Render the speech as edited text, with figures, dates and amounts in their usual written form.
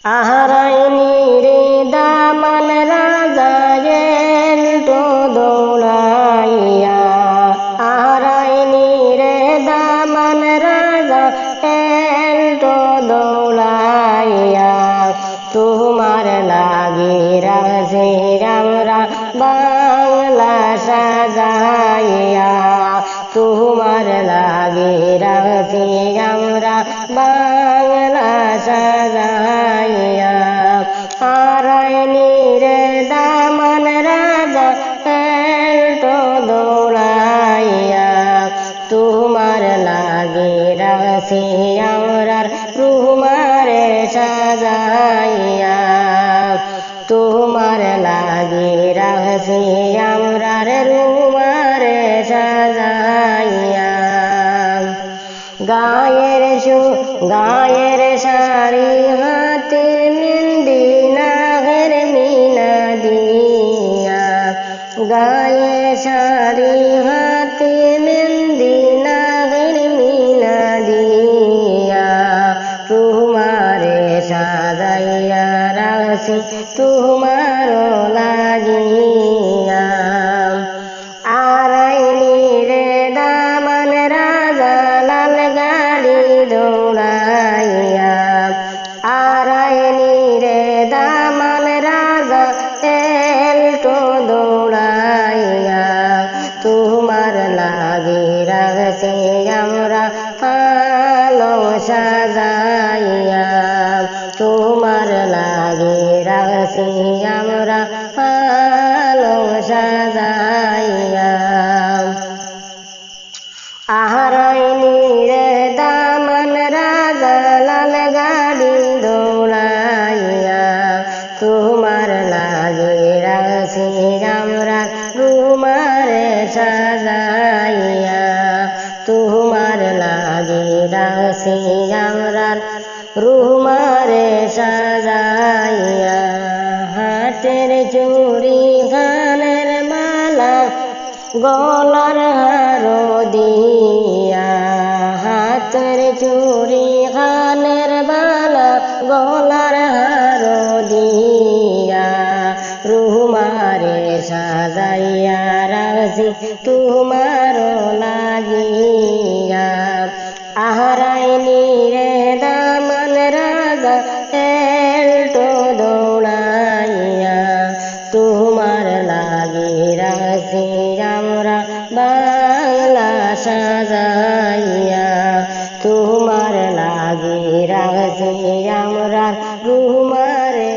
আহারাইনি রে দামান রাজা এলটো দৌড়াইয়া, আহারাইনি রে দামান রাজা এলটো দৌড়াইয়া, তোমার লাগি রাজি আমরা বাংলা সাজাইয়া, তোমার লাগি রাজি আমরা বাংলা সাজাইয়া। হারাইনি রে দামান রাজা এলটো দৌড়াইয়া, তোমার লাগি রাজি আমরার রুমারে সাজাইয়া, তোমার লাগি রাজি আমরার রুমারে সাজাইয়া। গায়ের শাড়ি হাতে মেহেন্দি নাগের মিনা দিয়া, গায়ের শাড়ি হাতে মেহেন্দি নাগের মিনা দিয়া, তোমারে সাজাইয়া রাখছি তোমার লাগিয়া। আরাইনি রে দামান রাজা লাল গাড়ি দৌড়াইয়া, আরাইনি রে দামান রাজা এলটো দৌড়াইয়া, তোমার লাগি রাখছি আমরা পালং সাজাইয়া, তোমার লাগি রাখছি আমরা পালং সাজাইয়া। আহারাইনি রে দামান রাজা লাল গাড়ি দৌড়াইয়া, তোমার লাগি রাখছি আমরা রুমারে সাজাইয়া, তোমার লাগি রাখছি আমরা রুমারে সাজাইয়া। হাতের চুড়ি কানের মালা গলার হার দিয়া, হাতের চুড়ি কানের বালা গলার হার দিয়া, রুমারে সাজাইয়া রাখছি তোমার লাগিয়া। আহারাইনি রে দামান রাজা এলটো দৌড়াইয়া, তোমার লাগি রাখছি আমরা বাংলা সাজাইয়া, তোমার লাগি রাখছি আমরা রুমারে